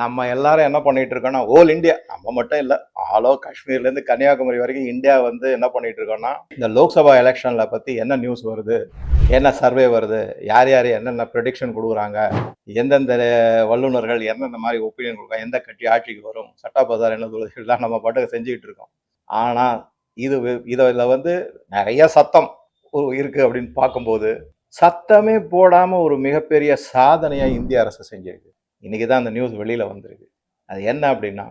நம்ம எல்லாரும் என்ன பண்ணிட்டு இருக்கோம்னா ஓல் இந்தியா, நம்ம மட்டும் இல்ல, ஆலோ காஷ்மீர்ல இருந்து கன்னியாகுமரி வரைக்கும் இந்தியா வந்து என்ன பண்ணிட்டு இருக்கோம்னா, இந்த லோக்சபா எலெக்ஷன்ல பத்தி என்ன நியூஸ் வருது, என்ன சர்வே வருது, யார் யார் என்னென்ன ப்ரெடிக்ஷன் கொடுக்குறாங்க, எந்தெந்த வல்லுநர்கள் எந்தெந்த மாதிரி ஒப்பீனியன் கொடுக்குறாங்க, எந்த கட்சி ஆட்சிக்கு வரும், சட்டா பசார் என்ன சொல்லுது, எல்லாம் நம்ம பாட்டுக்கு செஞ்சுக்கிட்டு இருக்கோம். ஆனா இதுல வந்து நிறைய சத்தம் இருக்கு அப்படின்னு பார்க்கும்போது, சத்தமே போடாம ஒரு மிகப்பெரிய சாதனையா இந்திய அரசு செஞ்சிருக்கு. இன்னைக்கு தான் அந்த நியூஸ் வெளியில வந்திருக்கு. அது என்ன அப்படின்னா,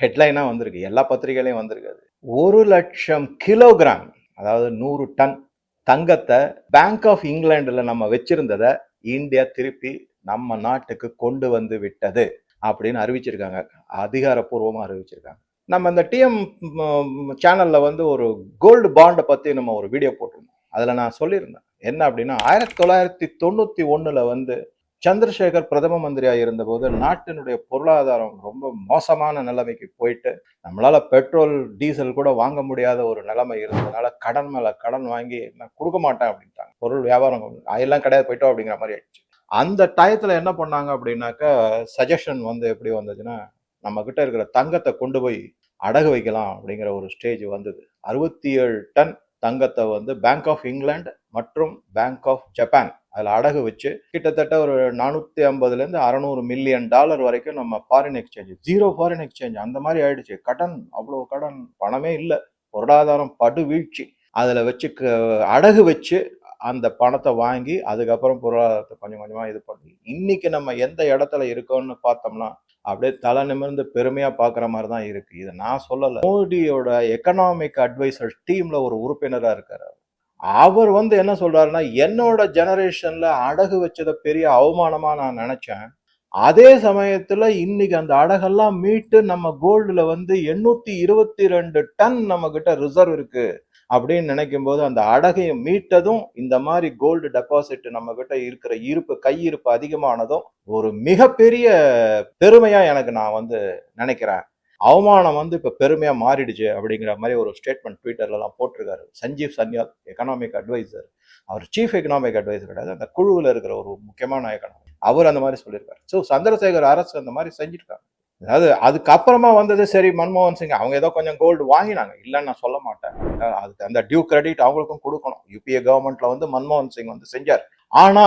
ஹெட்லைனா வந்திருக்கு, எல்லா பத்திரிகையிலையும் வந்திருக்கு. அது 1,00,000 கிலோகிராம், அதாவது 100 டன் தங்கத்தை பேங்க் ஆஃப் இங்கிலாந்துல நம்ம வச்சிருந்ததை இந்தியா திருப்பி நம்ம நாட்டுக்கு கொண்டு வந்து விட்டது அப்படின்னு அறிவிச்சிருக்காங்க. அதிகாரப்பூர்வமா அறிவிச்சிருக்காங்க. நம்ம இந்த டிஎம் சேனல்ல வந்து ஒரு கோல்டு பாண்டை பத்தி நம்ம ஒரு வீடியோ போட்டிருந்தோம். அதுல நான் சொல்லியிருந்தேன் என்ன அப்படின்னா, 1991 வந்து சந்திரசேகர் பிரதம மந்திரியா இருந்தபோது நாட்டினுடைய பொருளாதாரம் ரொம்ப மோசமான நிலைமைக்கு போயிட்டு, நம்மளால பெட்ரோல் டீசல் கூட வாங்க முடியாத ஒரு நிலைமை இருந்ததுனால கடன் மேல கடன் வாங்கி நான் கொடுக்க மாட்டேன் அப்படின்ட்டாங்க. பொருள் வியாபாரம் எல்லாம் கிடையாது, போயிட்டோம் அப்படிங்கிற மாதிரி ஆயிடுச்சு. அந்த டயத்துல என்ன பண்ணாங்க அப்படின்னாக்கா, சஜஷன் வந்து எப்படி வந்ததுன்னா, நம்ம கிட்ட இருக்கிற தங்கத்தை கொண்டு போய் அடகு வைக்கலாம் அப்படிங்கிற ஒரு ஸ்டேஜ் வந்தது. 67 டன் தங்கத்தை வந்து பேங்க் ஆஃப் இங்கிலாந்து மற்றும் பேங்க் ஆஃப் ஜப்பான் அதில் அடகு வச்சு கிட்டத்தட்ட ஒரு 450 600 மில்லியன் டாலர் வரைக்கும் நம்ம foreign exchange, zero foreign exchange அந்த மாதிரி ஆயிடுச்சு. கடன், அவ்வளோ கடன், பணமே இல்லை, பொருளாதாரம் படு வீழ்ச்சி. அதில் வச்சு அடகு வச்சு அந்த பணத்தை வாங்கி அதுக்கப்புறம் பொருளாதாரத்தை கொஞ்சம் கொஞ்சமா இது பண்ணி இன்னைக்கு நம்ம எந்த இடத்துல இருக்கோம்னு பார்த்தோம்னா அப்படியே தலை நிமிர்ந்து பெருமையா பாக்குற மாதிரி தான் இருக்கு. இதை நான் சொல்லல, மோடியோட எக்கனாமிக் அட்வைசர் டீம்ல ஒரு உறுப்பினரா இருக்காரு. அவர் வந்து என்ன சொல்றாருன்னா, என்னோட ஜெனரேஷன்ல அடகு வச்சதை பெரிய அவமானமா நான் நினைச்சேன். அதே சமயத்துல இன்னைக்கு அந்த அடகெல்லாம் மீட்டு நம்ம கோல்டுல வந்து 822 டன் நம்ம கிட்ட ரிசர்வ் இருக்கு அப்படின்னு நினைக்கும் போது, அந்த அடகையை மீட்டதும் இந்த மாதிரி கோல்டு டெபாசிட் நம்ம கிட்ட இருக்கிற இருப்பு, கையிருப்பு அதிகமானதும் ஒரு மிகப்பெரிய பெருமையா எனக்கு நான் வந்து நினைக்கிறேன். அவமானம் வந்து இப்ப பெருமையா மாறிடுச்சு அப்படிங்கிற மாதிரி ஒரு ஸ்டேட்மெண்ட் ட்விட்டர்ல எல்லாம் போட்டிருக்காரு சஞ்சீவ் சன்யால், எக்கனாமிக் அட்வைசர். அவர் சீஃப் எக்கனாமிக் அட்வைசர் கிடையாது, அந்த குழுவில் இருக்கிற ஒரு முக்கியமான எக்கனாமிக். அவர் அந்த மாதிரி சொல்லியிருக்காரு. ஸோ சந்திரசேகர் அரசு அந்த மாதிரி செஞ்சிருக்காங்க. அதாவது அதுக்கப்புறமா வந்தது சரி, மன்மோகன் சிங் அவங்க ஏதோ கொஞ்சம் கோல்டு வாங்கினாங்க, இல்லைன்னு நான் சொல்ல மாட்டேன். அதுக்கு அந்த டியூ கிரெடிட் அவங்களுக்கும் கொடுக்கணும். யூபிஏ கவர்மெண்ட்ல வந்து மன்மோகன் சிங் வந்து செஞ்சார். ஆனா